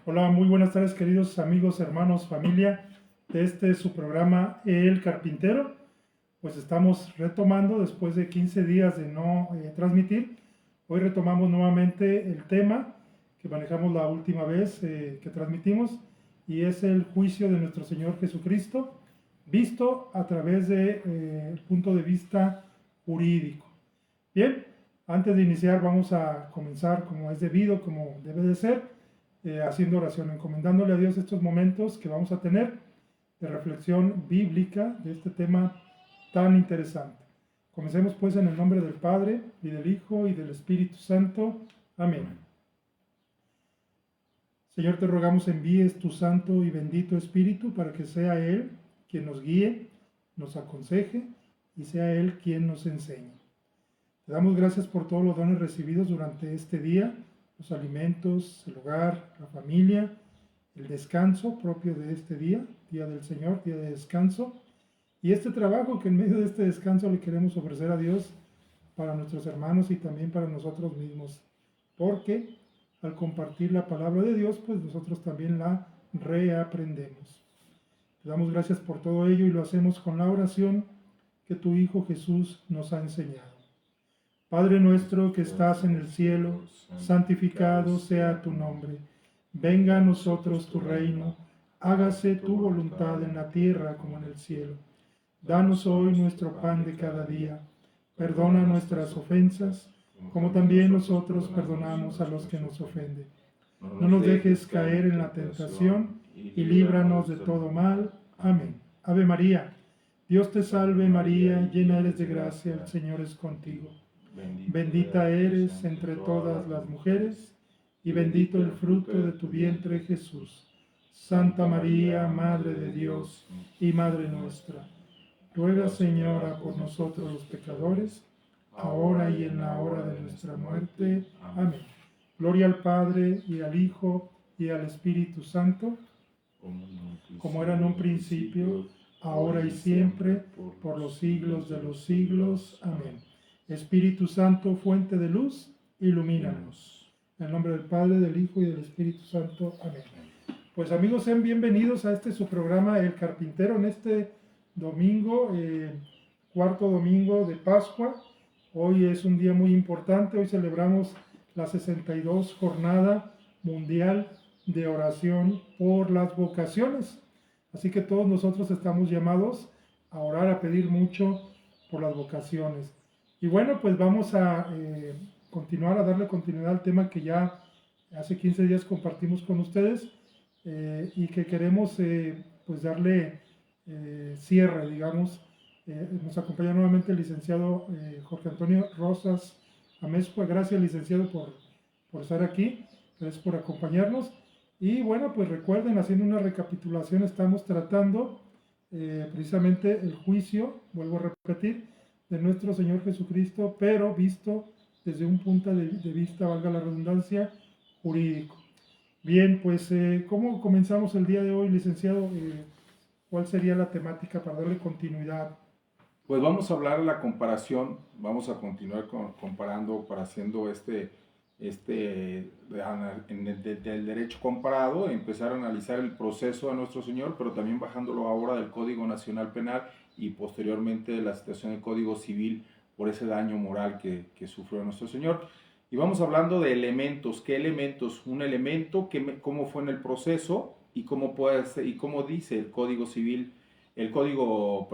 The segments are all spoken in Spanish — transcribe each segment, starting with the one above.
Hola, muy buenas tardes queridos amigos, hermanos, familia de su programa El Carpintero. Pues estamos retomando después de 15 días de no transmitir. Hoy retomamos nuevamente el tema que manejamos la última vez que transmitimos y es el juicio de nuestro Señor Jesucristo visto a través del punto de vista jurídico. Bien, antes de iniciar vamos a comenzar como es debido, como debe de ser, haciendo oración, encomendándole a Dios estos momentos que vamos a tener de reflexión bíblica de este tema tan interesante. Comencemos pues en el nombre del Padre, y del Hijo, y del Espíritu Santo. Amén. Señor, te rogamos envíes tu santo y bendito Espíritu para que sea Él quien nos guíe, nos aconseje y sea Él quien nos enseñe. Te damos gracias por todos los dones recibidos durante este día, los alimentos, el hogar, la familia, el descanso propio de este día, Día del Señor, día de descanso, y este trabajo que en medio de este descanso le queremos ofrecer a Dios para nuestros hermanos y también para nosotros mismos, porque al compartir la palabra de Dios, pues nosotros también la reaprendemos. Te damos gracias por todo ello y lo hacemos con la oración que tu Hijo Jesús nos ha enseñado. Padre nuestro que estás en el cielo, santificado sea tu nombre. Venga a nosotros tu reino, hágase tu voluntad en la tierra como en el cielo. Danos hoy nuestro pan de cada día. Perdona nuestras ofensas, como también nosotros perdonamos a los que nos ofenden. No nos dejes caer en la tentación y líbranos de todo mal. Amén. Ave María, Dios te salve María, llena eres de gracia, el Señor es contigo. Bendita eres entre todas las mujeres, y bendito el fruto de tu vientre Jesús. Santa María, Madre de Dios y Madre nuestra, ruega Señora por nosotros los pecadores, ahora y en la hora de nuestra muerte. Amén. Gloria al Padre, y al Hijo, y al Espíritu Santo, como era en un principio, ahora y siempre, por los siglos de los siglos. Amén. Espíritu Santo, fuente de luz, ilumínanos. En el nombre del Padre, del Hijo y del Espíritu Santo. Amén. Pues amigos, sean bienvenidos a su programa El Carpintero en este domingo, cuarto domingo de Pascua. Hoy es un día muy importante, hoy celebramos la 62 Jornada Mundial de Oración por las Vocaciones. Así que todos nosotros estamos llamados a orar, a pedir mucho por las vocaciones. Y bueno, pues vamos a continuar, a darle continuidad al tema que ya hace 15 días compartimos con ustedes y que queremos pues darle cierre, digamos. Nos acompaña nuevamente el licenciado Jorge Antonio Rosas Amezcua. Gracias, licenciado, por estar aquí. Gracias por acompañarnos. Y bueno, pues recuerden, haciendo una recapitulación, estamos tratando precisamente el juicio, vuelvo a repetir, de nuestro Señor Jesucristo, pero visto desde un punto de vista, valga la redundancia, jurídico. Bien, pues ¿cómo comenzamos el día de hoy, licenciado? ¿Cuál sería la temática para darle continuidad? Pues vamos a hablar de la comparación, vamos a continuar comparando, para haciendo del derecho comparado, empezar a analizar el proceso de nuestro Señor, pero también bajándolo ahora del Código Nacional Penal y posteriormente de la situación del Código Civil por ese daño moral que sufrió nuestro Señor. Y vamos hablando de elementos. ¿Qué elementos? Un elemento, cómo fue en el proceso y cómo puede ser, y cómo dice el Código Civil, el Código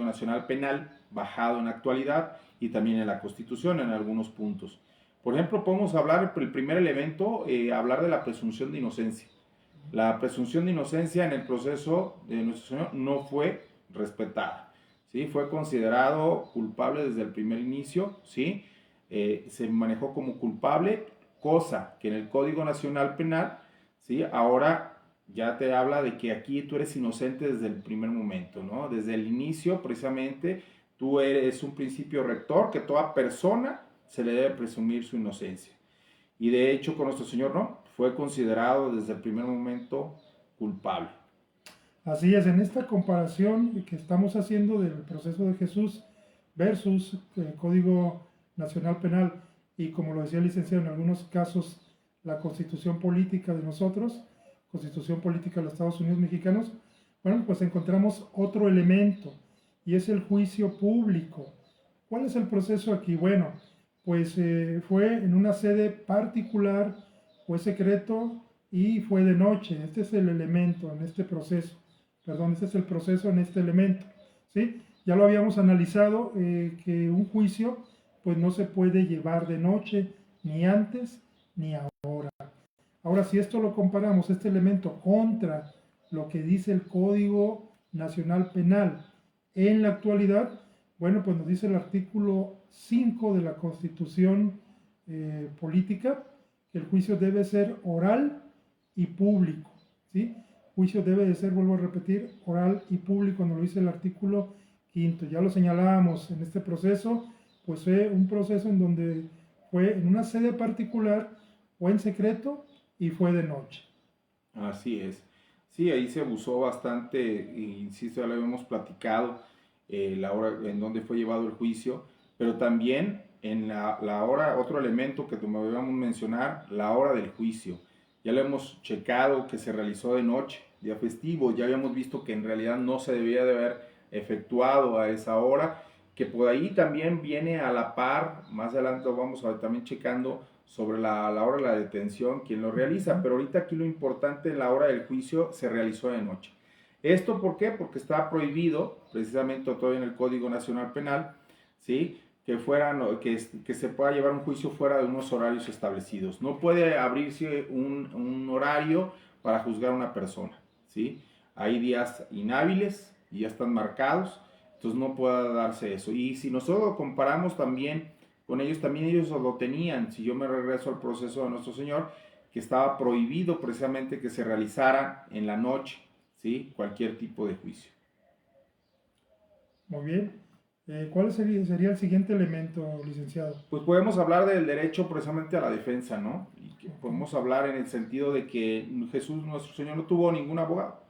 Nacional Penal bajado en la actualidad y también en la Constitución en algunos puntos. Por ejemplo, podemos hablar, el primer elemento, hablar de la presunción de inocencia. La presunción de inocencia en el proceso de nuestro Señor no fue respetada, ¿sí? Fue considerado culpable desde el primer inicio, ¿sí? Se manejó como culpable, cosa que en el Código Nacional Penal, ¿sí? Ahora ya te habla de que aquí tú eres inocente desde el primer momento, ¿no? Desde el inicio, precisamente, tú eres un principio rector que toda persona se le debe presumir su inocencia. Y de hecho con nuestro Señor no, fue considerado desde el primer momento culpable. Así es, en esta comparación que estamos haciendo del proceso de Jesús versus el Código Nacional Penal y, como lo decía el licenciado, en algunos casos la Constitución política de nosotros, Constitución Política de los Estados Unidos Mexicanos, bueno, pues encontramos otro elemento y es el juicio público. ¿Cuál es el proceso aquí? Bueno, pues fue en una sede particular, fue secreto y fue de noche. Este es el elemento en este proceso. Perdón, este es el proceso en este elemento. ¿Sí? Ya lo habíamos analizado, que un juicio pues no se puede llevar de noche, ni antes ni ahora. Ahora, si esto lo comparamos, este elemento contra lo que dice el Código Nacional Penal en la actualidad, bueno, pues nos dice el artículo 5 de la Constitución Política que el juicio debe ser oral y público, ¿sí? Juicio debe de ser, vuelvo a repetir, oral y público, nos lo dice el artículo 5. Ya lo señalábamos en este proceso, pues fue un proceso en donde fue en una sede particular, fue en secreto y fue de noche. Así es. Sí, ahí se abusó bastante, insisto, ya lo habíamos platicado, la hora en donde fue llevado el juicio, pero también en la hora, otro elemento que debíamos mencionar, la hora del juicio. Ya lo hemos checado que se realizó de noche, día festivo, ya habíamos visto que en realidad no se debía de haber efectuado a esa hora, que por ahí también viene a la par, más adelante lo vamos a ver también checando sobre la hora de la detención, quien lo realiza, pero ahorita aquí lo importante en la hora del juicio se realizó de noche. ¿Esto por qué? Porque está prohibido, precisamente todavía en el Código Nacional Penal, ¿sí? Que se pueda llevar un juicio fuera de unos horarios establecidos. No puede abrirse un horario para juzgar a una persona, ¿sí? Hay días inhábiles y ya están marcados, entonces no puede darse eso. Y si nosotros lo comparamos también con ellos, también ellos lo tenían. Si yo me regreso al proceso de nuestro Señor, que estaba prohibido precisamente que se realizara en la noche, ¿sí? Cualquier tipo de juicio. Muy bien. ¿Cuál sería el siguiente elemento, licenciado? Pues podemos hablar del derecho precisamente a la defensa, ¿no? Y que podemos hablar en el sentido de que Jesús, nuestro Señor, no tuvo ningún abogado.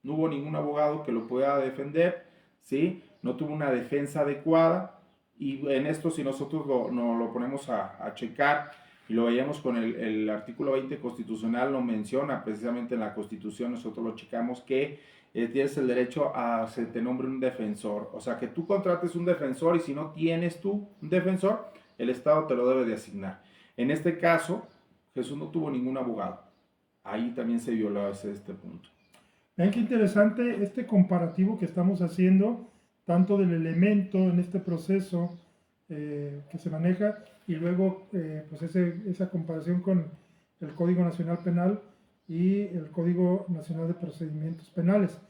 No hubo ningún abogado que lo pueda defender, ¿sí? No tuvo una defensa adecuada. Y en esto, si nosotros lo ponemos a checar y lo veíamos con el artículo 20 constitucional, lo menciona precisamente en la Constitución, nosotros lo checamos, que tienes el derecho a se te nombre un defensor. O sea, que tú contrates un defensor y si no tienes tú un defensor, el Estado te lo debe de asignar. En este caso, Jesús no tuvo ningún abogado. Ahí también se violó este punto. Vean qué interesante este comparativo que estamos haciendo, tanto del elemento en este proceso que se maneja y luego pues esa comparación con el Código Nacional Penal y el Código Nacional de Procedimientos Penales.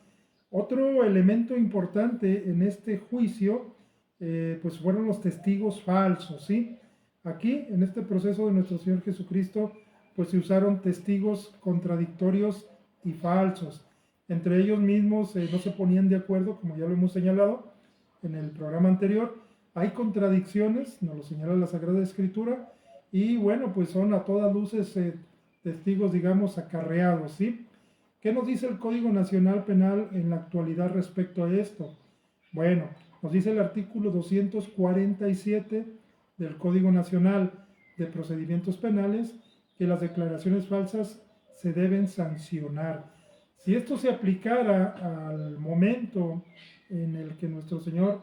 Otro elemento importante en este juicio pues fueron los testigos falsos, ¿sí? Aquí, en este proceso de nuestro Señor Jesucristo, pues se usaron testigos contradictorios y falsos. Entre ellos mismos no se ponían de acuerdo, como ya lo hemos señalado en el programa anterior. Hay contradicciones, nos lo señala la Sagrada Escritura, y bueno, pues son a todas luces testigos, digamos, acarreados, ¿sí? ¿Qué nos dice el Código Nacional Penal en la actualidad respecto a esto? Bueno, nos dice el artículo 247 del Código Nacional de Procedimientos Penales que las declaraciones falsas se deben sancionar. Si esto se aplicara al momento en el que nuestro Señor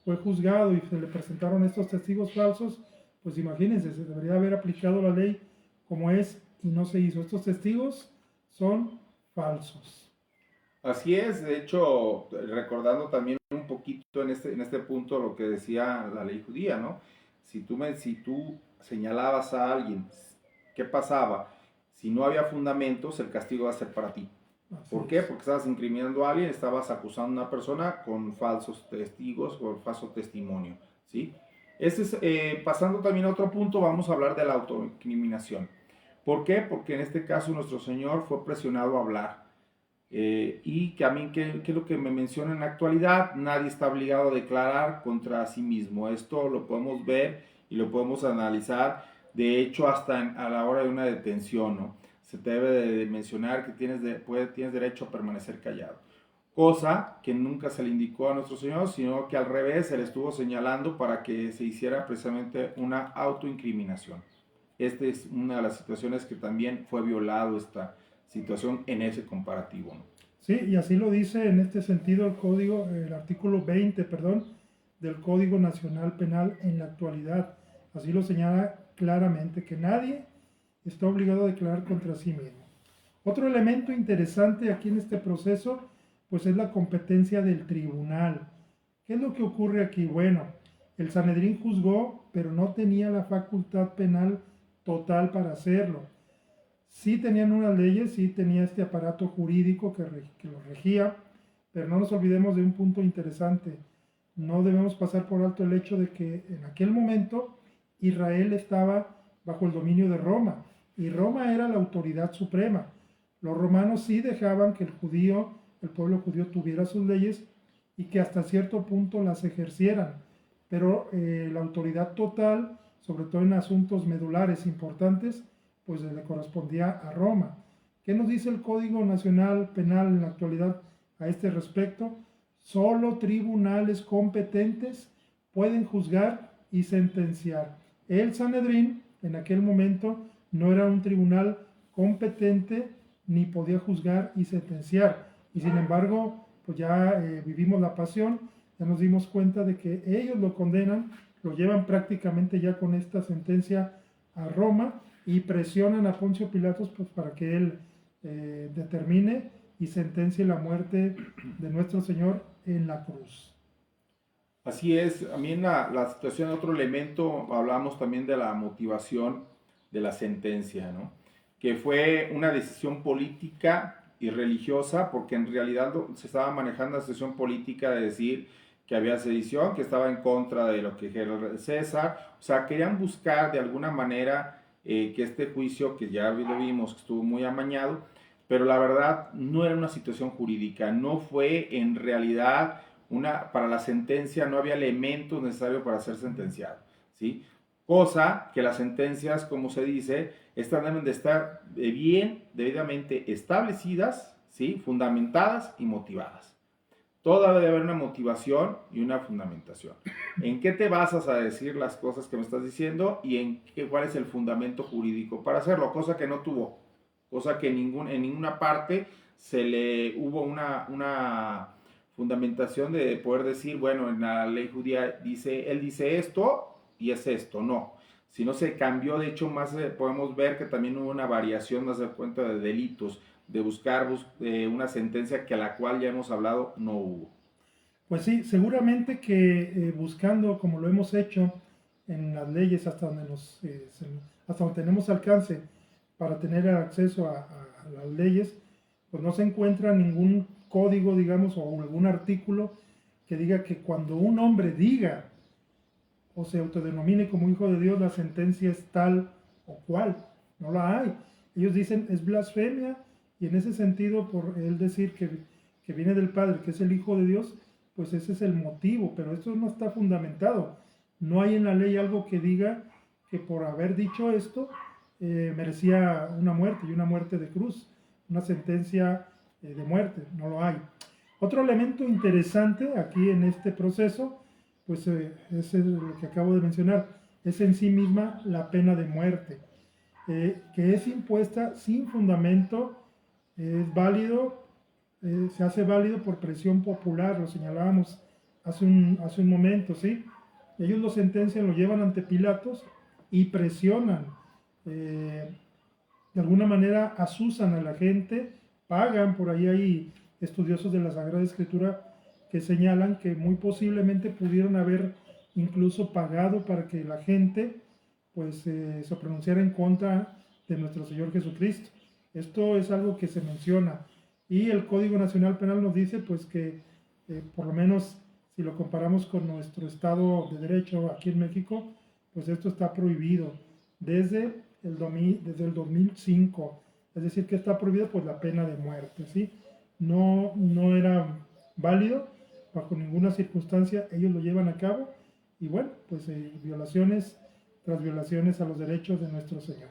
fue juzgado y se le presentaron estos testigos falsos, pues imagínense, se debería haber aplicado la ley como es y no se hizo. Estos testigos son falsos. Así es, de hecho, recordando también un poquito en este punto lo que decía la ley judía, ¿no? Si tú señalabas a alguien, ¿qué pasaba? Si no había fundamentos, el castigo va a ser para ti. ¿Por qué? Porque estabas incriminando a alguien, estabas acusando a una persona con falsos testigos o falso testimonio, ¿sí? Pasando también a otro punto, vamos a hablar de la autoincriminación. ¿Por qué? Porque en este caso nuestro Señor fue presionado a hablar. Y que a mí, ¿qué es lo que me menciona en la actualidad? Nadie está obligado a declarar contra sí mismo. Esto lo podemos ver y lo podemos analizar, de hecho, hasta a la hora de una detención, ¿no? Se te debe de mencionar que tienes derecho a permanecer callado. Cosa que nunca se le indicó a nuestro Señor, sino que al revés se le estuvo señalando para que se hiciera precisamente una autoincriminación. Esta es una de las situaciones que también fue violado esta situación en ese comparativo, ¿no? Sí, y así lo dice en este sentido el artículo 20, perdón, del Código Nacional Penal en la actualidad. Así lo señala claramente, que nadie está obligado a declarar contra sí mismo. Otro elemento interesante aquí en este proceso, pues es la competencia del tribunal. ¿Qué es lo que ocurre aquí? Bueno, el Sanedrín juzgó, pero no tenía la facultad penal total para hacerlo. Sí tenían unas leyes, sí tenía este aparato jurídico que lo regía, pero no nos olvidemos de un punto interesante. No debemos pasar por alto el hecho de que en aquel momento Israel estaba bajo el dominio de Roma y Roma era la autoridad suprema. Los romanos sí dejaban que el pueblo judío tuviera sus leyes y que hasta cierto punto las ejercieran, pero la autoridad total, sobre todo en asuntos medulares importantes, pues le correspondía a Roma. ¿Qué nos dice el Código Nacional Penal en la actualidad a este respecto? Solo tribunales competentes pueden juzgar y sentenciar. El Sanedrín en aquel momento no era un tribunal competente ni podía juzgar y sentenciar. Y sin embargo, pues ya vivimos la pasión, ya nos dimos cuenta de que ellos lo condenan, lo llevan prácticamente ya con esta sentencia a Roma y presionan a Poncio Pilatos pues para que él determine y sentencie la muerte de nuestro Señor en la cruz. Así es, a mí en la situación, otro elemento, hablamos también de la motivación de la sentencia, ¿no? Que fue una decisión política y religiosa, porque en realidad se estaba manejando la decisión política de decir que había sedición, que estaba en contra de lo que era César, o sea, querían buscar de alguna manera que este juicio, que ya lo vimos, que estuvo muy amañado, pero la verdad no era una situación jurídica, no fue en realidad para la sentencia, no había elementos necesarios para ser sentenciado, ¿sí? Cosa que las sentencias, como se dice, deben de estar bien, debidamente establecidas, ¿sí? Fundamentadas y motivadas. Todo debe de haber una motivación y una fundamentación. ¿En qué te basas a decir las cosas que me estás diciendo y cuál es el fundamento jurídico para hacerlo? Cosa que no tuvo, cosa que en ninguna parte se le hubo una fundamentación de poder decir, bueno, en la ley judía él dice esto y es esto, no. Si no se cambió, de hecho, más podemos ver que también hubo una variación, más de cuenta de delitos, de buscar una sentencia que a la cual ya hemos hablado no hubo. Pues sí, seguramente que buscando, como lo hemos hecho en las leyes hasta donde tenemos alcance para tener acceso a las leyes, pues no se encuentra ningún código, digamos, o algún artículo que diga que cuando un hombre diga o se autodenomine como hijo de Dios, la sentencia es tal o cual. No la hay. Ellos dicen es blasfemia y en ese sentido, por él decir que viene del Padre, que es el Hijo de Dios, pues ese es el motivo, pero esto no está fundamentado. No hay en la ley algo que diga que por haber dicho esto merecía una muerte y una muerte de cruz, una sentencia de muerte, no lo hay. Otro elemento interesante aquí en este proceso, pues es lo que acabo de mencionar, es en sí misma la pena de muerte, que es impuesta sin fundamento, es válido, se hace válido por presión popular, lo señalábamos hace un momento, ¿sí? Ellos lo sentencian, lo llevan ante Pilatos y presionan, de alguna manera asusan a la gente, pagan, por ahí hay estudiosos de la Sagrada Escritura que señalan que muy posiblemente pudieron haber incluso pagado para que la gente pues se pronunciara en contra de nuestro Señor Jesucristo. Esto es algo que se menciona y el Código Nacional Penal nos dice pues que por lo menos si lo comparamos con nuestro Estado de Derecho aquí en México, pues esto está prohibido desde el 2005, es decir que está prohibido pues la pena de muerte, ¿sí? No era válido bajo ninguna circunstancia, ellos lo llevan a cabo y bueno, pues violaciones tras violaciones a los derechos de nuestro Señor.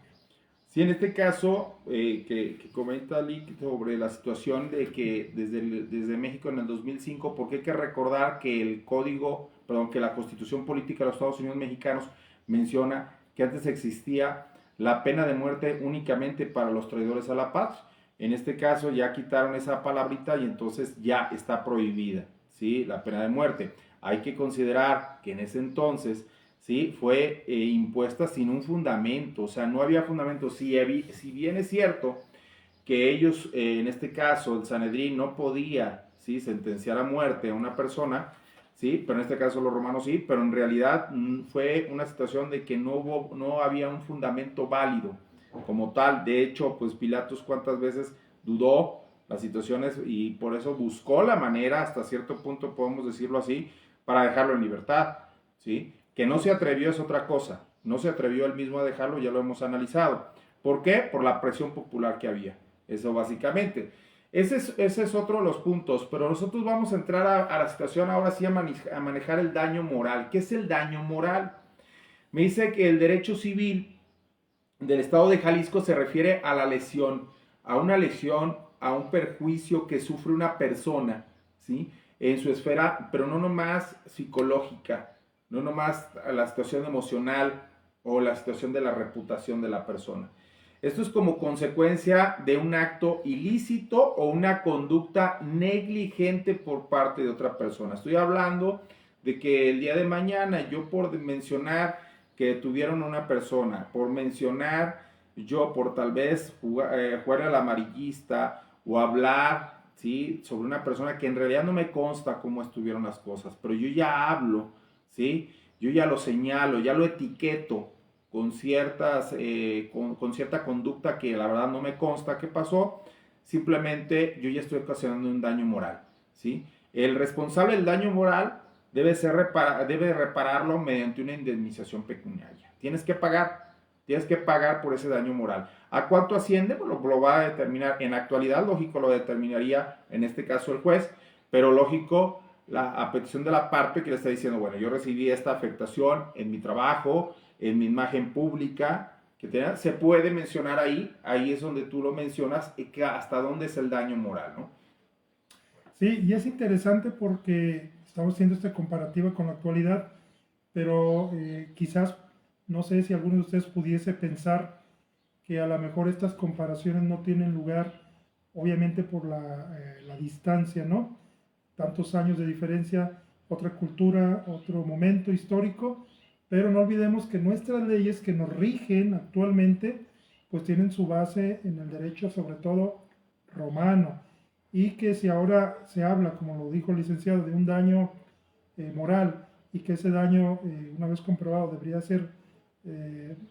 Sí, en este caso que comenta Lick sobre la situación de que desde México en el 2005, porque hay que recordar que que la Constitución Política de los Estados Unidos Mexicanos menciona que antes existía la pena de muerte únicamente para los traidores a la patria, En este caso ya quitaron esa palabrita y entonces ya está prohibida, ¿sí? La pena de muerte. Hay que considerar que en ese entonces, ¿sí? Fue impuesta sin un fundamento, o sea, no había fundamento. Si bien es cierto que ellos, en este caso, el Sanedrín no podía, ¿sí?, sentenciar a muerte a una persona, ¿sí?, pero en este caso los romanos sí, pero en realidad fue una situación de que no había un fundamento válido como tal. De hecho, pues Pilatos cuántas veces dudó las situaciones y por eso buscó la manera, hasta cierto punto podemos decirlo así, para dejarlo en libertad, ¿sí? Que no se atrevió es otra cosa, no se atrevió él mismo a dejarlo, ya lo hemos analizado. ¿Por qué? Por la presión popular que había. Eso básicamente. Ese es otro de los puntos, pero nosotros vamos a entrar a la situación ahora sí a manejar el daño moral. ¿Qué es el daño moral? Me dice que el derecho civil del estado de Jalisco se refiere a la lesión, a una lesión, a un perjuicio que sufre una persona, ¿sí? En su esfera, pero no nomás psicológica, no nomás la situación emocional o la situación de la reputación de la persona. Esto es como consecuencia de un acto ilícito o una conducta negligente por parte de otra persona. Estoy hablando de que el día de mañana yo por mencionar que tuvieron a una persona, por mencionar yo por tal vez jugar al amarillista o hablar, ¿sí?, sobre una persona que en realidad no me consta cómo estuvieron las cosas, pero yo ya hablo, ¿sí? Yo ya lo señalo, ya lo etiqueto con cierta conducta que la verdad no me consta qué pasó, simplemente yo ya estoy ocasionando un daño moral, ¿sí? El responsable del daño moral debe repararlo mediante una indemnización pecuniaria. Tienes que pagar por ese daño moral. ¿A cuánto asciende? Pues lo va a determinar. En la actualidad, lógico, lo determinaría en este caso el juez, pero lógico, a petición de la parte que le está diciendo, bueno, yo recibí esta afectación en mi trabajo, en mi imagen pública, se puede mencionar ahí es donde tú lo mencionas, y que hasta dónde es el daño moral, ¿no? Sí, y es interesante porque estamos haciendo esta comparativa con la actualidad, pero quizás, no sé si alguno de ustedes pudiese pensar que a lo mejor estas comparaciones no tienen lugar, obviamente por la distancia, ¿no? Tantos años de diferencia, otra cultura, otro momento histórico, pero no olvidemos que nuestras leyes que nos rigen actualmente, pues tienen su base en el derecho, sobre todo romano, y que si ahora se habla, como lo dijo el licenciado, de un daño moral y que ese daño, una vez comprobado, debería ser,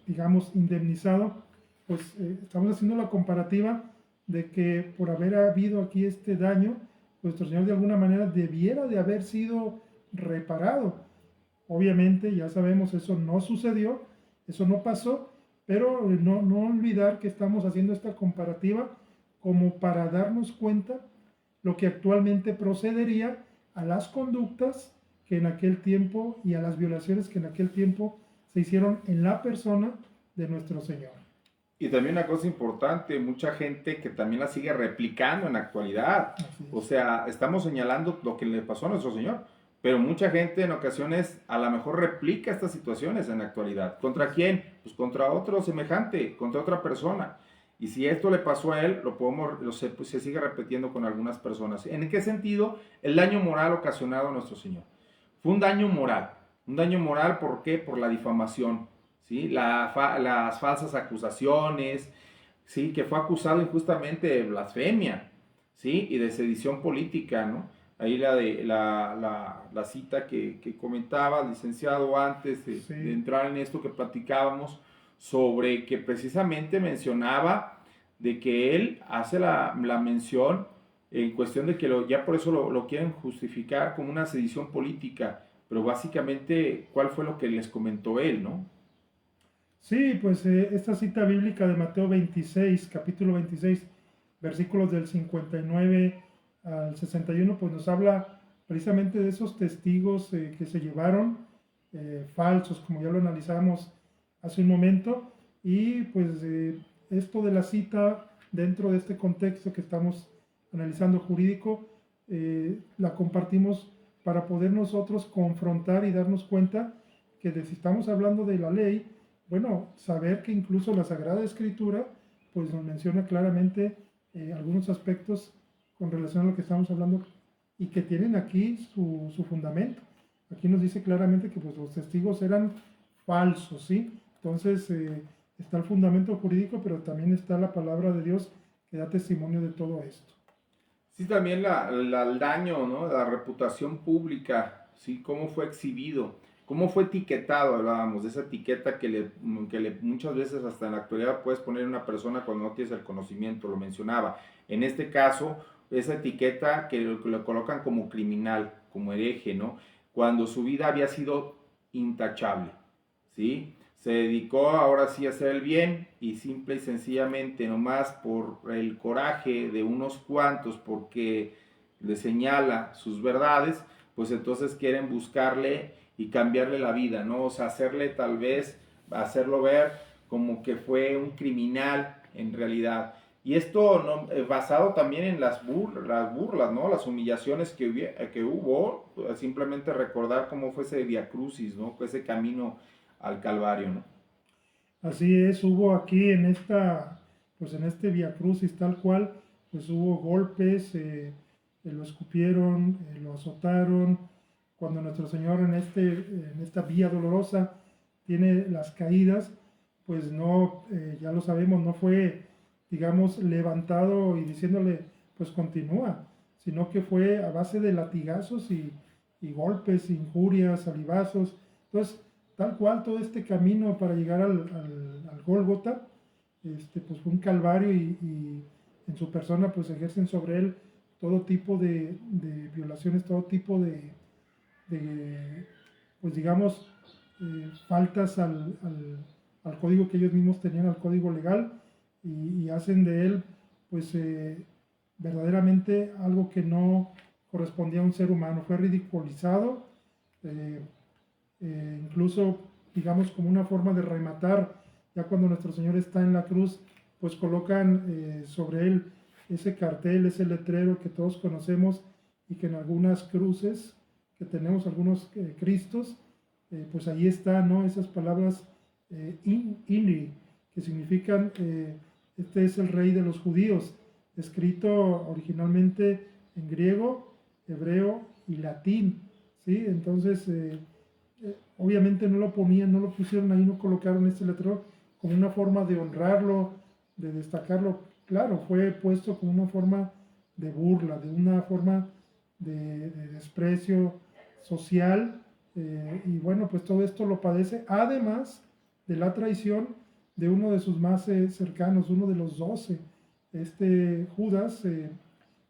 digamos, indemnizado, pues estamos haciendo la comparativa de que por haber habido aquí este daño, nuestro Señor de alguna manera debiera de haber sido reparado. Obviamente, ya sabemos, eso no sucedió, eso no pasó, pero no olvidar que estamos haciendo esta comparativa como para darnos cuenta lo que actualmente procedería a las conductas que en aquel tiempo y a las violaciones que en aquel tiempo se hicieron en la persona de nuestro Señor. Y también una cosa importante, mucha gente que también la sigue replicando en la actualidad. O sea, estamos señalando lo que le pasó a nuestro Señor, pero mucha gente en ocasiones a lo mejor replica estas situaciones en la actualidad. ¿Contra quién? Pues contra otro semejante, contra otra persona. Y si esto le pasó a él, pues se sigue repitiendo con algunas personas. ¿En qué sentido? El daño moral ocasionado a nuestro Señor. Fue un daño moral. Un daño moral, ¿por qué? Por la difamación, ¿sí? Las falsas acusaciones, ¿sí? Que fue acusado injustamente de blasfemia, ¿sí? Y de sedición política, ¿no? Ahí la cita que comentaba, licenciado, antes de entrar en esto que platicábamos, sobre que precisamente mencionaba de que él hace la mención en cuestión de que ya por eso lo quieren justificar como una sedición política, pero básicamente, ¿cuál fue lo que les comentó él, no? Sí, pues esta cita bíblica de Mateo 26, capítulo 26, versículos del 59 al 61, pues nos habla precisamente de esos testigos que se llevaron falsos, como ya lo analizamos hace un momento, y pues esto de la cita dentro de este contexto que estamos analizando jurídico, la compartimos para poder nosotros confrontar y darnos cuenta que si estamos hablando de la ley, bueno, saber que incluso la Sagrada Escritura pues nos menciona claramente algunos aspectos con relación a lo que estamos hablando y que tienen aquí su fundamento. Aquí nos dice claramente que pues, los testigos eran falsos, ¿sí? Entonces está el fundamento jurídico, pero también está la palabra de Dios que da testimonio de todo esto. Sí, también el daño, ¿no? La reputación pública, ¿sí? Cómo fue exhibido, cómo fue etiquetado, hablábamos de esa etiqueta que muchas veces hasta en la actualidad puedes poner una persona cuando no tienes el conocimiento, lo mencionaba. En este caso, esa etiqueta que lo colocan como criminal, como hereje, ¿no? Cuando su vida había sido intachable, ¿sí? Se dedicó ahora sí a hacer el bien y simple y sencillamente nomás por el coraje de unos cuantos porque le señala sus verdades, pues entonces quieren buscarle y cambiarle la vida, ¿no? O sea, hacerle tal vez, hacerlo ver como que fue un criminal en realidad. Y esto ¿no? Basado también en las burlas, ¿no? Las humillaciones que hubo, simplemente recordar cómo fue ese viacrucis, ¿no? Ese camino al Calvario, ¿no? Así es, hubo aquí en pues en este Via Crucis tal cual, pues hubo golpes, lo escupieron, lo azotaron. Cuando nuestro Señor en esta vía dolorosa tiene las caídas, pues no, ya lo sabemos, no fue, digamos, levantado y diciéndole, pues continúa, sino que fue a base de latigazos y golpes, injurias, salivazos. Entonces, tal cual todo este camino para llegar al Gólgota, pues fue un calvario y en su persona pues ejercen sobre él todo tipo de violaciones, todo tipo pues digamos, faltas al código que ellos mismos tenían, al código legal, y hacen de él pues verdaderamente algo que no correspondía a un ser humano. Fue ridiculizado, eh, incluso, digamos, como una forma de rematar, ya cuando nuestro Señor está en la cruz, pues colocan sobre él ese cartel, ese letrero que todos conocemos y que en algunas cruces que tenemos, algunos cristos, pues ahí está, ¿no? Esas palabras INRI, que significan, este es el rey de los judíos, escrito originalmente en griego, hebreo y latín, ¿sí? Entonces, obviamente no lo ponían, no lo pusieron ahí, no colocaron este letrero como una forma de honrarlo, de destacarlo. Claro, fue puesto como una forma de burla, de una forma de desprecio social, y bueno, pues todo esto lo padece, además de la traición de uno de sus más cercanos, uno de los 12, Judas.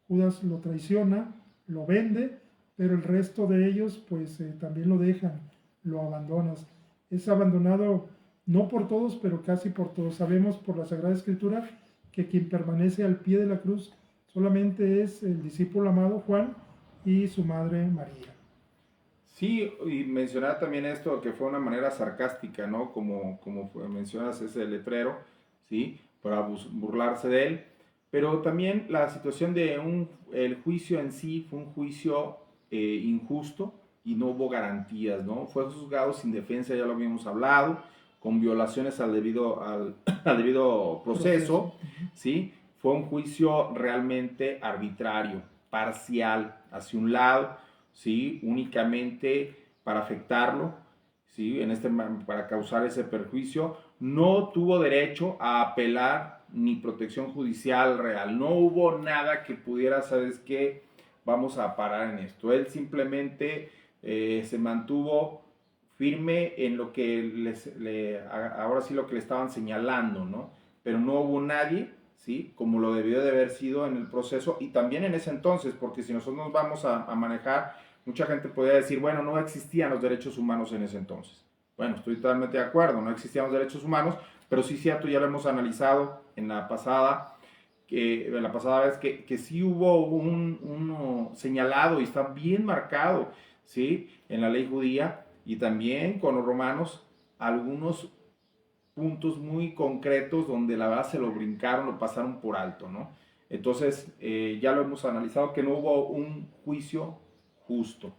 Judas lo traiciona, lo vende, pero el resto de ellos pues también lo dejan, lo abandonas. Es abandonado no por todos, pero casi por todos. Sabemos por la Sagrada Escritura que quien permanece al pie de la cruz solamente es el discípulo amado Juan y su madre María. Sí, y mencionar también esto que fue una manera sarcástica, ¿no? Como mencionas ese letrero, ¿sí? Para burlarse de él. Pero también la situación el juicio en sí fue un juicio injusto y no hubo garantías, ¿no? Fue juzgado sin defensa, ya lo habíamos hablado, con violaciones al debido proceso, ¿sí? Fue un juicio realmente arbitrario, parcial, hacia un lado, ¿sí? Únicamente para afectarlo, ¿sí? Para causar ese perjuicio. No tuvo derecho a apelar ni protección judicial real. No hubo nada que pudiera, ¿sabes qué? Vamos a parar en esto. Él simplemente se mantuvo firme en lo que ahora sí lo que le estaban señalando, ¿no? Pero no hubo nadie, ¿sí? Como lo debió de haber sido en el proceso y también en ese entonces, porque si nosotros nos vamos a manejar, mucha gente podría decir, bueno, no existían los derechos humanos en ese entonces. Bueno, estoy totalmente de acuerdo, no existían los derechos humanos, pero sí cierto, ya lo hemos analizado en la pasada vez que sí hubo uno señalado y está bien marcado, ¿sí? En la ley judía y también con los romanos, algunos puntos muy concretos donde la verdad se lo brincaron, lo pasaron por alto, ¿no? Entonces, ya lo hemos analizado que no hubo un juicio justo.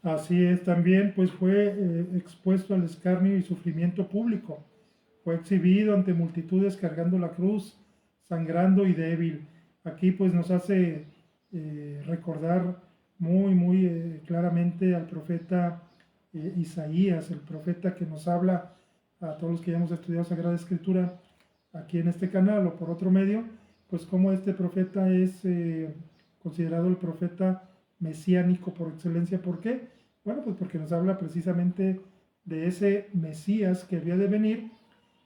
Así es, también pues fue expuesto al escarnio y sufrimiento público. Fue exhibido ante multitudes cargando la cruz, sangrando y débil. Aquí pues nos hace recordar muy claramente al profeta Isaías, el profeta que nos habla a todos los que ya hemos estudiado Sagrada Escritura aquí en este canal o por otro medio, pues como este profeta es considerado el profeta mesiánico por excelencia. ¿Por qué? Bueno, pues porque nos habla precisamente de ese Mesías que había de venir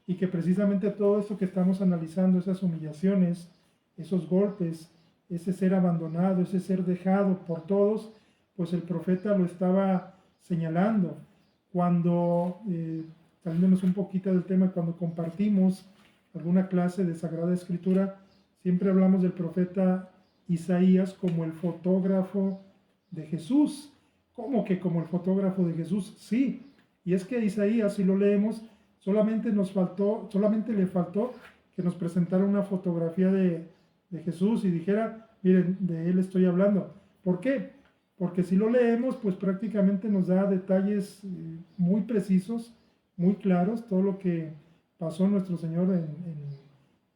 y que precisamente todo esto que estamos analizando, esas humillaciones, esos golpes, ese ser abandonado, ese ser dejado por todos, pues el profeta lo estaba señalando. Cuando, saliéndonos un poquito del tema, cuando compartimos alguna clase de Sagrada Escritura, siempre hablamos del profeta Isaías como el fotógrafo de Jesús. ¿Cómo que como el fotógrafo de Jesús? Sí, y es que a Isaías, si lo leemos, solamente le faltó que nos presentara una fotografía de Jesús y dijera, miren, de él estoy hablando. ¿Por qué? Porque si lo leemos, pues prácticamente nos da detalles muy precisos, muy claros, todo lo que pasó nuestro Señor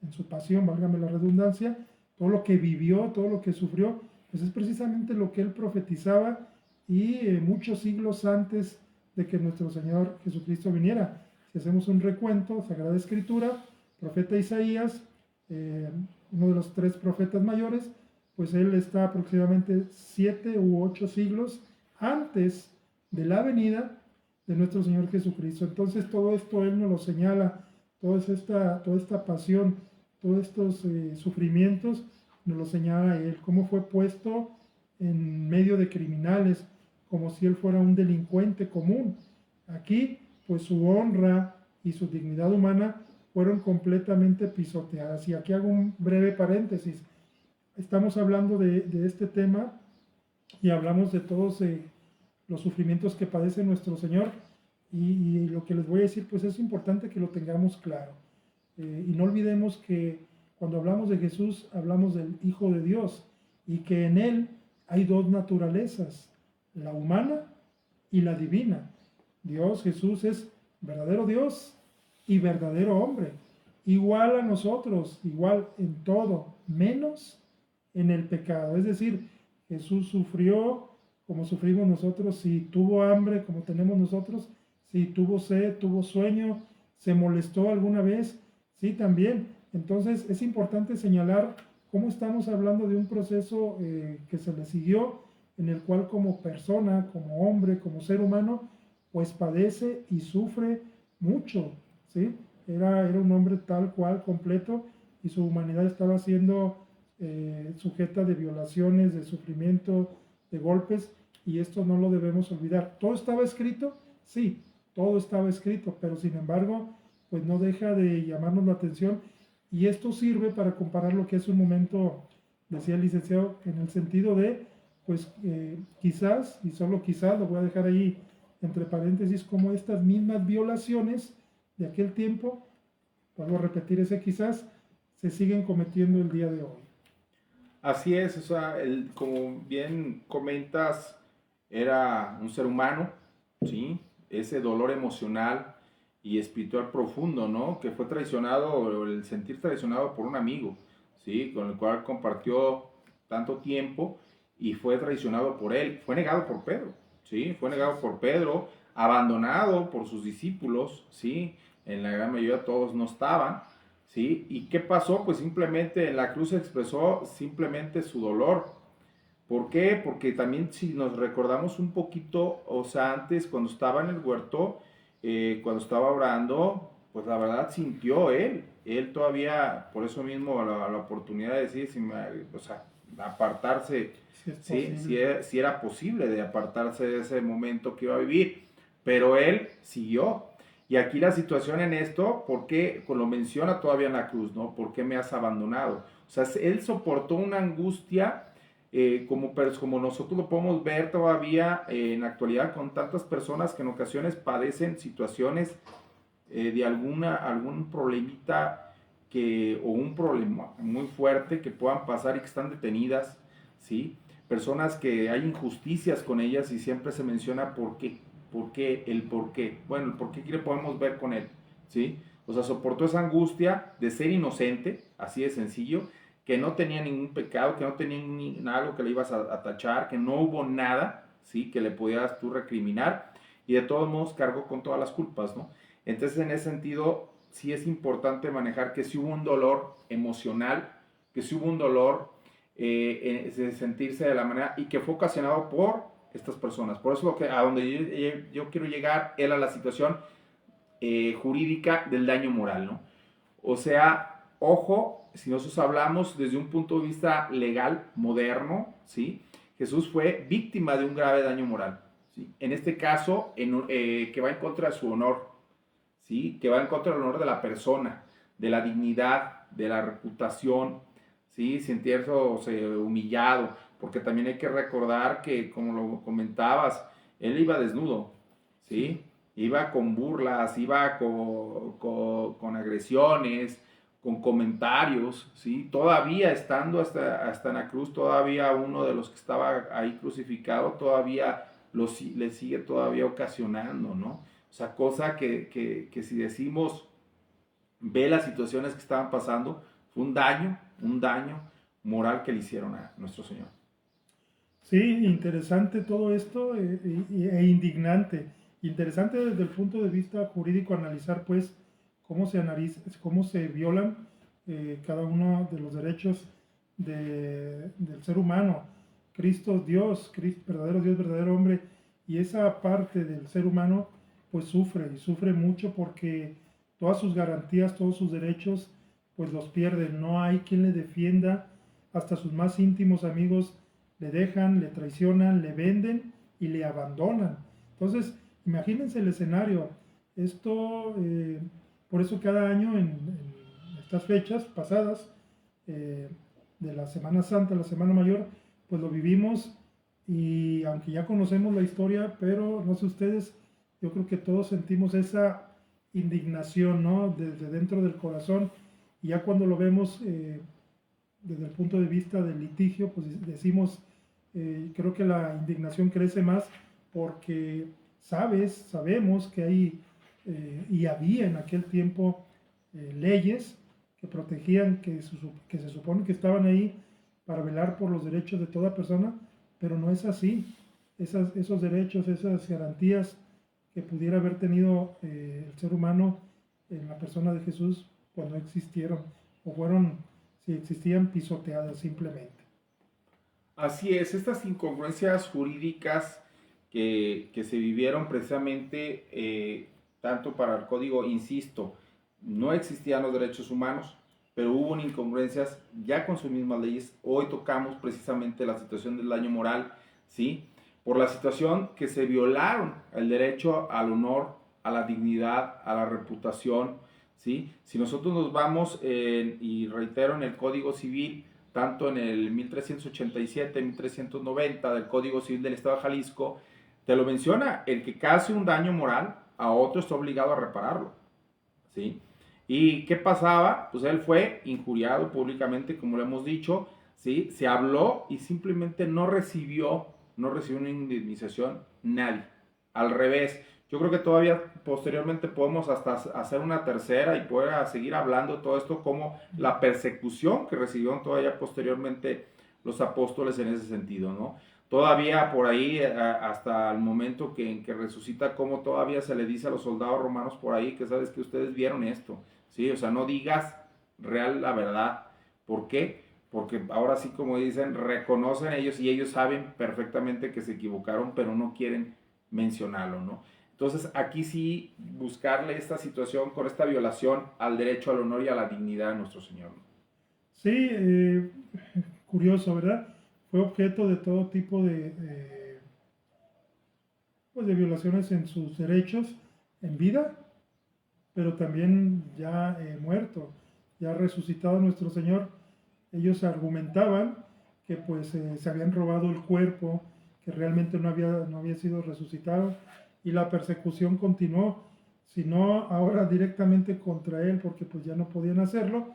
en su pasión, válgame la redundancia, todo lo que vivió, todo lo que sufrió, pues es precisamente lo que él profetizaba y muchos siglos antes de que nuestro Señor Jesucristo viniera. Si hacemos un recuento, Sagrada Escritura, profeta Isaías, uno de los 3 profetas mayores, pues él está aproximadamente 7 u 8 siglos antes de la venida de nuestro Señor Jesucristo. Entonces todo esto él nos lo señala, toda esta pasión, todos estos sufrimientos nos lo señala él, cómo fue puesto en medio de criminales, como si él fuera un delincuente común. Aquí, pues su honra y su dignidad humana fueron completamente pisoteadas. Y aquí hago un breve paréntesis. Estamos hablando de este tema y hablamos de todos los sufrimientos que padece nuestro Señor, y lo que les voy a decir, pues es importante que lo tengamos claro. Y no olvidemos que cuando hablamos de Jesús, hablamos del Hijo de Dios, y que en Él hay 2 naturalezas, la humana y la divina. Dios, Jesús, es verdadero Dios y verdadero hombre, igual a nosotros, igual en todo, menos en el pecado. Es decir, Jesús sufrió como sufrimos nosotros, si tuvo hambre como tenemos nosotros, si tuvo sed, tuvo sueño, se molestó alguna vez, sí, también. Entonces es importante señalar cómo estamos hablando de un proceso que se le siguió, en el cual como persona, como hombre, como ser humano, pues padece y sufre mucho, ¿sí? Era un hombre tal cual, completo, y su humanidad estaba siendo sujeta de violaciones, de sufrimiento, de golpes, y esto no lo debemos olvidar. ¿Todo estaba escrito? Sí, todo estaba escrito, pero sin embargo, pues no deja de llamarnos la atención, y esto sirve para comparar lo que hace un momento decía el licenciado, en el sentido de, pues quizás, y solo quizás, lo voy a dejar ahí entre paréntesis, como estas mismas violaciones de aquel tiempo, vuelvo a repetir ese quizás, se siguen cometiendo el día de hoy. Así es, o sea, como bien comentas, era un ser humano, ¿sí? Ese dolor emocional y espiritual profundo, ¿no? Que fue traicionado, el sentir traicionado por un amigo, ¿sí? Con el cual compartió tanto tiempo y fue traicionado por él, fue negado por Pedro, ¿sí? Fue negado por Pedro, abandonado por sus discípulos, ¿sí? En la gran mayoría todos no estaban, ¿sí? ¿Y qué pasó? Pues simplemente en la cruz expresó simplemente su dolor. ¿Por qué? Porque también si nos recordamos un poquito, o sea, antes cuando estaba en el huerto, cuando estaba orando, pues la verdad sintió él todavía, por eso mismo la oportunidad de decir, o sea, apartarse, si era posible de apartarse de ese momento que iba a vivir, pero él siguió. Y aquí la situación en esto, ¿por qué? Pues lo menciona todavía en la cruz, ¿no? ¿Por qué me has abandonado? O sea, él soportó una angustia como nosotros lo podemos ver todavía en la actualidad con tantas personas que en ocasiones padecen situaciones de algún problemita o un problema muy fuerte que puedan pasar y que están detenidas, ¿sí? Personas que hay injusticias con ellas y siempre se menciona por qué. ¿Por qué? El por qué. Bueno, el por qué aquí le podemos ver con él, ¿sí? O sea, soportó esa angustia de ser inocente, así de sencillo, que no tenía ningún pecado, que no tenía algo que le ibas a tachar, que no hubo nada, ¿sí? Que le podías tú recriminar, y de todos modos cargó con todas las culpas, ¿no? Entonces, en ese sentido, sí es importante manejar que si hubo un dolor emocional, que si hubo un dolor de sentirse de la manera, y que fue ocasionado por estas personas. Por eso a donde yo quiero llegar es a la situación jurídica del daño moral, ¿no? O sea, ojo, si nosotros hablamos desde un punto de vista legal, moderno, ¿sí? Jesús fue víctima de un grave daño moral, ¿sí? En este caso, que va en contra de su honor, ¿sí? Que va en contra del honor de la persona, de la dignidad, de la reputación, ¿sí? Sentirse humillado, porque también hay que recordar que, como lo comentabas, él iba desnudo, ¿sí? Iba con burlas, iba con agresiones, con comentarios, ¿sí? Todavía estando hasta en la cruz, todavía uno de los que estaba ahí crucificado, todavía le sigue todavía ocasionando, ¿no? O sea, cosa que si decimos, ve las situaciones que estaban pasando, fue un daño moral que le hicieron a nuestro Señor. Sí, interesante todo esto e indignante. Interesante desde el punto de vista jurídico analizar pues cómo se violan cada uno de los derechos del ser humano. Cristo es Dios, verdadero Dios, verdadero hombre, y esa parte del ser humano pues sufre y sufre mucho porque todas sus garantías, todos sus derechos pues los pierden. No hay quien le defienda, hasta sus más íntimos amigos le dejan, le traicionan, le venden y le abandonan. Entonces, imagínense el escenario. Esto, por eso cada año en estas fechas pasadas de la Semana Santa, la Semana Mayor, pues lo vivimos y aunque ya conocemos la historia, pero no sé ustedes, yo creo que todos sentimos esa indignación, ¿no? Desde dentro del corazón, y ya cuando lo vemos desde el punto de vista del litigio, pues decimos, creo que la indignación crece más porque sabemos que hay y había en aquel tiempo leyes que protegían, que se supone que estaban ahí para velar por los derechos de toda persona, pero no es así. Esos derechos, esas garantías que pudiera haber tenido el ser humano en la persona de Jesús, pues no existieron, o fueron, si existían, pisoteadas simplemente. Así es, estas incongruencias jurídicas que se vivieron precisamente, tanto para el código, insisto, no existían los derechos humanos, pero hubo incongruencias ya con sus mismas leyes. Hoy tocamos precisamente la situación del daño moral, ¿sí? Por la situación que se violaron el derecho al honor, a la dignidad, a la reputación, ¿sí? Si nosotros nos vamos, y reitero, en el Código Civil, tanto en el 1387, 1390 del Código Civil del Estado de Jalisco, te lo menciona, el que cause un daño moral a otro está obligado a repararlo, ¿sí? ¿Y qué pasaba? Pues él fue injuriado públicamente, como lo hemos dicho, ¿sí? Se habló y simplemente no recibió una indemnización nadie. Al revés, yo creo que todavía posteriormente podemos hasta hacer una tercera y poder seguir hablando de todo esto, como la persecución que recibieron todavía posteriormente los apóstoles en ese sentido, ¿no? Todavía por ahí, hasta el momento en que resucita, como todavía se le dice a los soldados romanos por ahí, que sabes que ustedes vieron esto, ¿sí? O sea, no digas real la verdad. ¿Por qué? Porque ahora sí, como dicen, reconocen ellos y ellos saben perfectamente que se equivocaron, pero no quieren mencionarlo, ¿no? Entonces, aquí sí, buscarle esta situación con esta violación al derecho al honor y a la dignidad de nuestro Señor. Sí, curioso, ¿verdad? Fue objeto de todo tipo pues de violaciones en sus derechos en vida, pero también ya muerto, ya resucitado nuestro Señor. Ellos argumentaban que pues se habían robado el cuerpo, que realmente no había sido resucitado, y la persecución continuó, si no ahora directamente contra él, porque pues ya no podían hacerlo,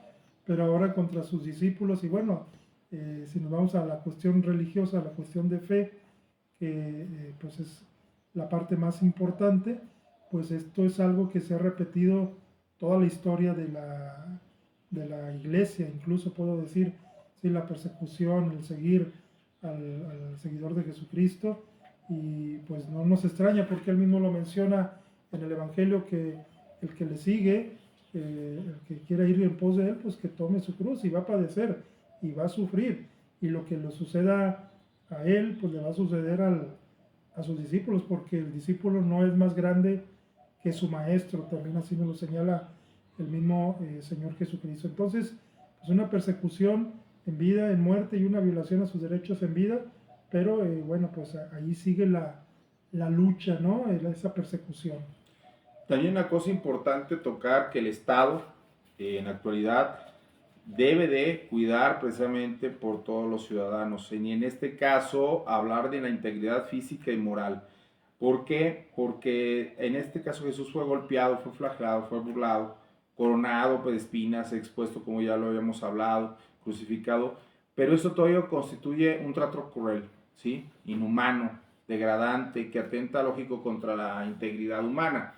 pero ahora contra sus discípulos. Y bueno, si nos vamos a la cuestión religiosa, a la cuestión de fe, que pues es la parte más importante, pues esto es algo que se ha repetido toda la historia de la iglesia, incluso puedo decir, sí, la persecución, el seguir al seguidor de Jesucristo, y pues no nos extraña porque él mismo lo menciona en el Evangelio, que el que le sigue, el que quiera ir en pos de él, pues que tome su cruz y va a padecer y va a sufrir, y lo que le suceda a él, pues le va a suceder a sus discípulos, porque el discípulo no es más grande que su maestro, también así nos lo señala el mismo Señor Jesucristo. Entonces, pues una persecución en vida, en muerte, y una violación a sus derechos en vida, pero bueno, pues ahí sigue la lucha, ¿no? Esa persecución. También una cosa importante tocar, que el Estado en la actualidad debe de cuidar precisamente por todos los ciudadanos, y en este caso hablar de la integridad física y moral. ¿Por qué? Porque en este caso Jesús fue golpeado, fue flagelado, fue burlado, coronado de espinas, expuesto, como ya lo habíamos hablado, crucificado, pero eso todavía constituye un trato cruel, ¿sí? Inhumano, degradante, que atenta, lógico, contra la integridad humana.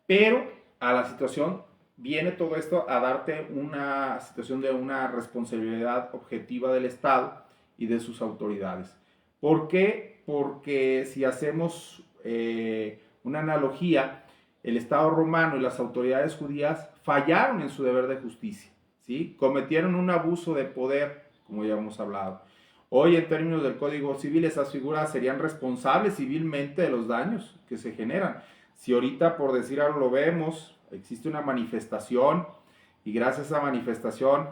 Pero a la situación viene todo esto a darte una situación de una responsabilidad objetiva del Estado y de sus autoridades. ¿Por qué? Porque si hacemos una analogía, el Estado romano y las autoridades judías fallaron en su deber de justicia, ¿sí? Cometieron un abuso de poder, como ya hemos hablado. Hoy, en términos del Código Civil, esas figuras serían responsables civilmente de los daños que se generan. Si ahorita, por decir algo, lo vemos, existe una manifestación y gracias a esa manifestación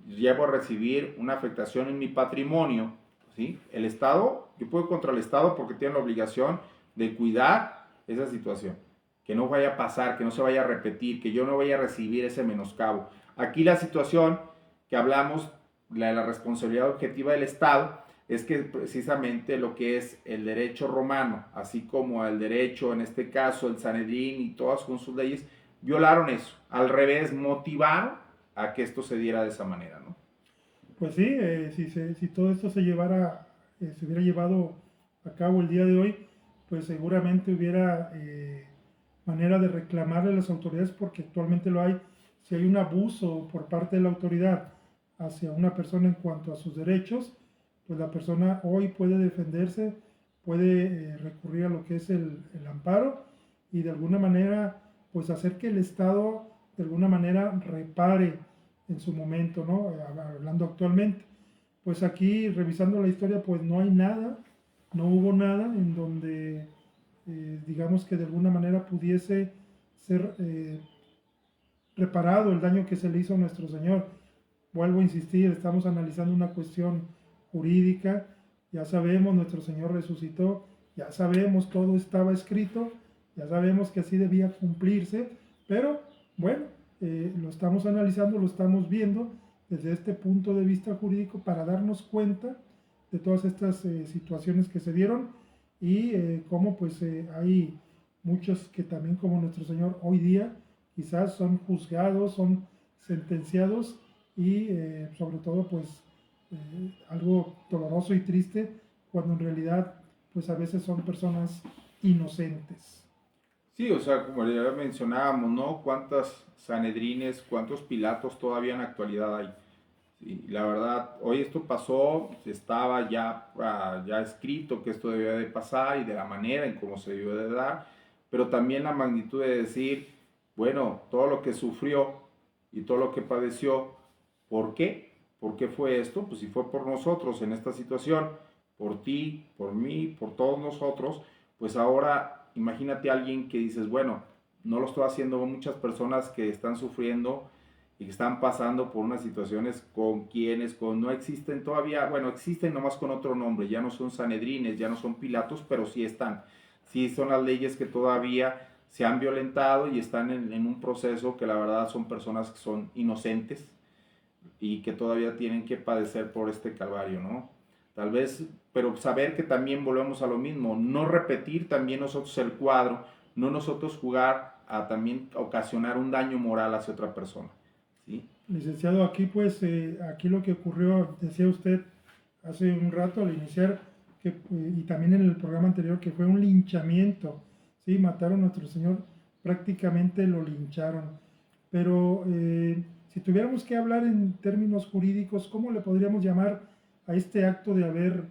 llevo a recibir una afectación en mi patrimonio, ¿sí? El Estado, yo puedo ir contra el Estado porque tiene la obligación de cuidar esa situación, que no vaya a pasar, que no se vaya a repetir, que yo no vaya a recibir ese menoscabo. Aquí la situación que hablamos, la responsabilidad objetiva del Estado, es que precisamente lo que es el derecho romano, así como el derecho, en este caso el Sanedrín y todas con sus leyes, violaron eso. Al revés, motivaron a que esto se diera de esa manera, ¿no? Pues sí, si todo esto se hubiera llevado a cabo el día de hoy, pues seguramente hubiera manera de reclamarle a las autoridades, porque actualmente lo hay. Si hay un abuso por parte de la autoridad hacia una persona en cuanto a sus derechos, pues la persona hoy puede defenderse, puede recurrir a lo que es el amparo, y de alguna manera pues hacer que el Estado de alguna manera repare en su momento, ¿no? Hablando actualmente. Pues aquí, revisando la historia, pues no hay nada, no hubo nada en donde digamos que de alguna manera pudiese ser reparado el daño que se le hizo a nuestro Señor. Vuelvo a insistir, estamos analizando una cuestión jurídica, ya sabemos, nuestro Señor resucitó, ya sabemos, todo estaba escrito, ya sabemos que así debía cumplirse, pero bueno, lo estamos analizando, lo estamos viendo desde este punto de vista jurídico para darnos cuenta de todas estas situaciones que se dieron, y cómo pues hay muchos que también, como nuestro Señor, hoy día quizás son juzgados, son sentenciados, y sobre todo pues algo doloroso y triste, cuando en realidad pues a veces son personas inocentes. Sí, o sea, como ya mencionábamos, ¿no? ¿Cuántas Sanedrines, cuántos Pilatos todavía en la actualidad hay? Sí, la verdad, hoy esto pasó, estaba ya escrito que esto debía de pasar y de la manera en cómo se debió de dar, pero también la magnitud de decir, bueno, todo lo que sufrió y todo lo que padeció, ¿por qué? ¿Por qué fue esto? Pues si fue por nosotros en esta situación, por ti, por mí, por todos nosotros, pues ahora imagínate a alguien que dices, bueno, no lo estoy haciendo, muchas personas que están sufriendo y que están pasando por unas situaciones con quienes no existen todavía, bueno, existen nomás con otro nombre, ya no son Sanedrines, ya no son Pilatos, pero sí están, sí son las leyes que todavía se han violentado y están en un proceso que la verdad son personas que son inocentes y que todavía tienen que padecer por este calvario, ¿no? Tal vez, pero saber que también volvemos a lo mismo, no repetir también nosotros el cuadro, no nosotros jugar a también ocasionar un daño moral hacia otra persona, ¿sí? Licenciado, aquí pues, aquí lo que ocurrió, decía usted hace un rato al iniciar, y también en el programa anterior, que fue un linchamiento, ¿sí? Mataron a nuestro Señor, prácticamente lo lincharon. pero si tuviéramos que hablar en términos jurídicos, ¿cómo le podríamos llamar a este acto de haber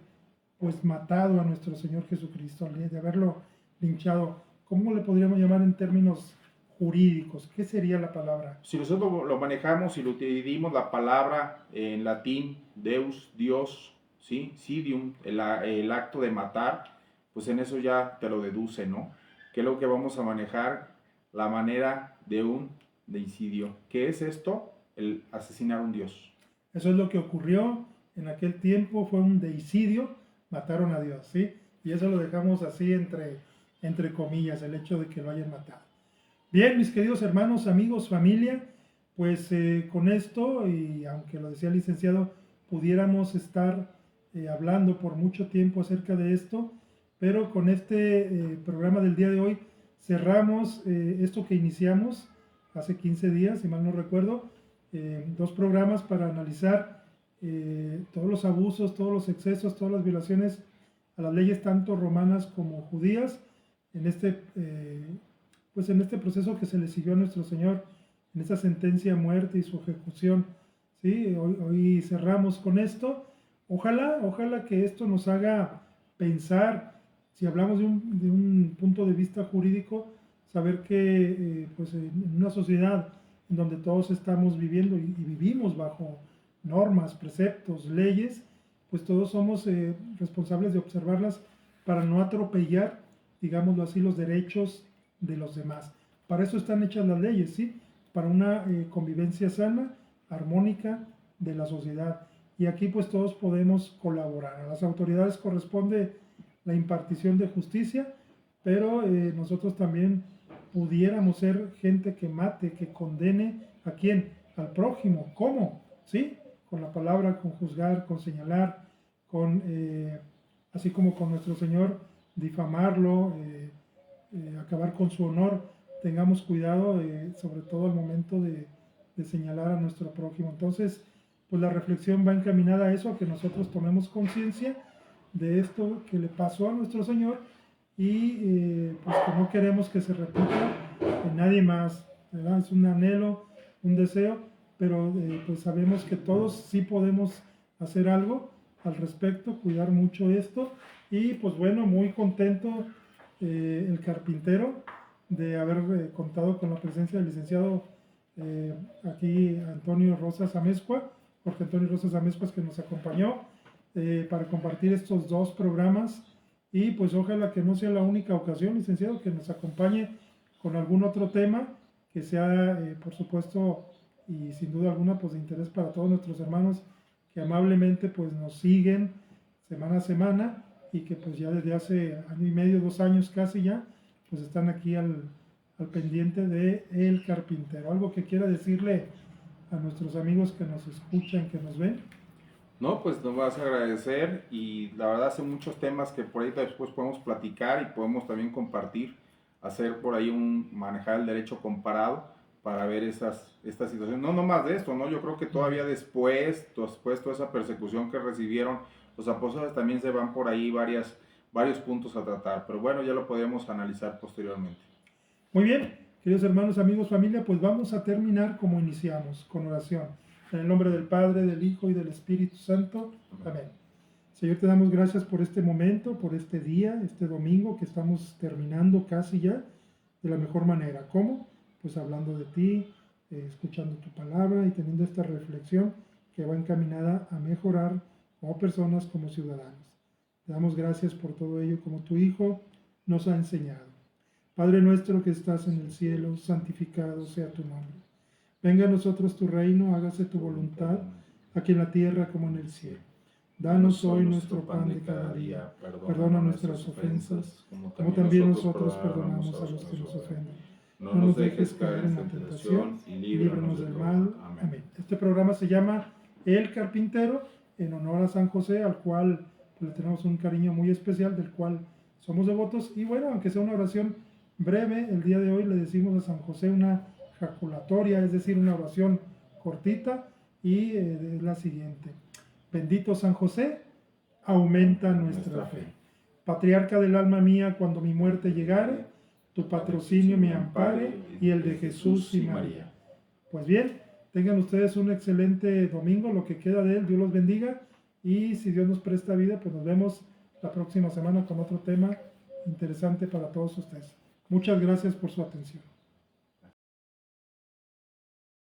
pues matado a nuestro Señor Jesucristo, de haberlo linchado? ¿Cómo le podríamos llamar en términos jurídicos? ¿Qué sería la palabra? Si nosotros lo manejamos y lo dividimos, la palabra en latín, Deus, Dios, ¿sí? Sidium, el acto de matar, pues en eso ya te lo deduce, ¿no? ¿Qué es lo que vamos a manejar? La manera de un deicidio. ¿Qué es esto? El asesinar a un Dios. Eso es lo que ocurrió en aquel tiempo, fue un deicidio, mataron a Dios, ¿sí? Y eso lo dejamos así entre comillas, el hecho de que lo hayan matado. Bien, mis queridos hermanos, amigos, familia, pues con esto, y aunque lo decía el licenciado, pudiéramos estar hablando por mucho tiempo acerca de esto, pero con este programa del día de hoy cerramos esto que iniciamos hace 15 días, si mal no recuerdo, 2 programas para analizar todos los abusos, todos los excesos, todas las violaciones a las leyes tanto romanas como judías en este proceso que se le siguió a nuestro Señor, en esta sentencia de muerte y su ejecución. ¿Sí? Hoy cerramos con esto. Ojalá que esto nos haga pensar, si hablamos de un punto de vista jurídico, saber que pues en una sociedad en donde todos estamos viviendo y vivimos bajo normas, preceptos, leyes, pues todos somos responsables de observarlas para no atropellar, digámoslo así, los derechos de los demás. Para eso están hechas las leyes, ¿sí? Para una convivencia sana, armónica de la sociedad. Y aquí pues todos podemos colaborar. A las autoridades corresponde la impartición de justicia, pero nosotros también pudiéramos ser gente que mate, que condene ¿a quién? Al prójimo. ¿Cómo? ¿Sí? Con la palabra, con juzgar, con señalar, con así como con nuestro Señor, difamarlo, acabar con su honor. Tengamos cuidado, sobre todo al momento de señalar a nuestro prójimo. Entonces, pues la reflexión va encaminada a eso, a que nosotros tomemos conciencia de esto que le pasó a nuestro Señor y pues que no queremos que se repita en nadie más, ¿verdad? Es un anhelo, un deseo, pero pues sabemos que todos sí podemos hacer algo al respecto, cuidar mucho esto. Y pues bueno, muy contento el carpintero de haber contado con la presencia del licenciado aquí Antonio Rosas Amezcua, Jorge Antonio Rosas Amezcua, que nos acompañó para compartir estos 2 programas. Y pues ojalá que no sea la única ocasión, licenciado, que nos acompañe con algún otro tema que sea, por supuesto, y sin duda alguna, pues de interés para todos nuestros hermanos que amablemente pues nos siguen semana a semana y que pues ya desde hace año y medio, 2 años casi ya, pues están aquí al pendiente de El Carpintero. ¿Algo que quiera decirle a nuestros amigos que nos escuchan, que nos ven? No, pues nos vas a agradecer, y la verdad hace muchos temas que por ahí después podemos platicar y podemos también compartir, hacer por ahí manejar el derecho comparado para ver estas situaciones. No más de esto, ¿no? Yo creo que todavía después toda esa persecución que recibieron los apóstoles, también se van por ahí varios puntos a tratar, pero bueno, ya lo podemos analizar posteriormente. Muy bien, queridos hermanos, amigos, familia, pues vamos a terminar como iniciamos, con oración. En el nombre del Padre, del Hijo y del Espíritu Santo. Amén. Señor, te damos gracias por este momento, por este día, este domingo que estamos terminando casi ya de la mejor manera. ¿Cómo? Pues hablando de ti, escuchando tu palabra y teniendo esta reflexión que va encaminada a mejorar como personas, como ciudadanos. Te damos gracias por todo ello, como tu Hijo nos ha enseñado. Padre nuestro que estás en el cielo, santificado sea tu nombre. Venga a nosotros tu reino, hágase tu voluntad, aquí en la tierra como en el cielo. Danos hoy nuestro pan de cada día. Perdona nuestras ofensas, como también nosotros perdonamos a los que nos ofenden. No nos dejes caer en la tentación y líbranos del mal. Amén. Este programa se llama El Carpintero, en honor a San José, al cual le tenemos un cariño muy especial, del cual somos devotos. Y bueno, aunque sea una oración breve, el día de hoy le decimos a San José una jaculatoria, es decir, una oración cortita, y es la siguiente: bendito San José, aumenta nuestra fe. Patriarca del alma mía, cuando mi muerte llegare, tu patrocinio me ampare y el de Jesús y María. Pues bien, tengan ustedes un excelente domingo, lo que queda de él, Dios los bendiga, y si Dios nos presta vida, pues nos vemos la próxima semana con otro tema interesante para todos ustedes. Muchas gracias por su atención.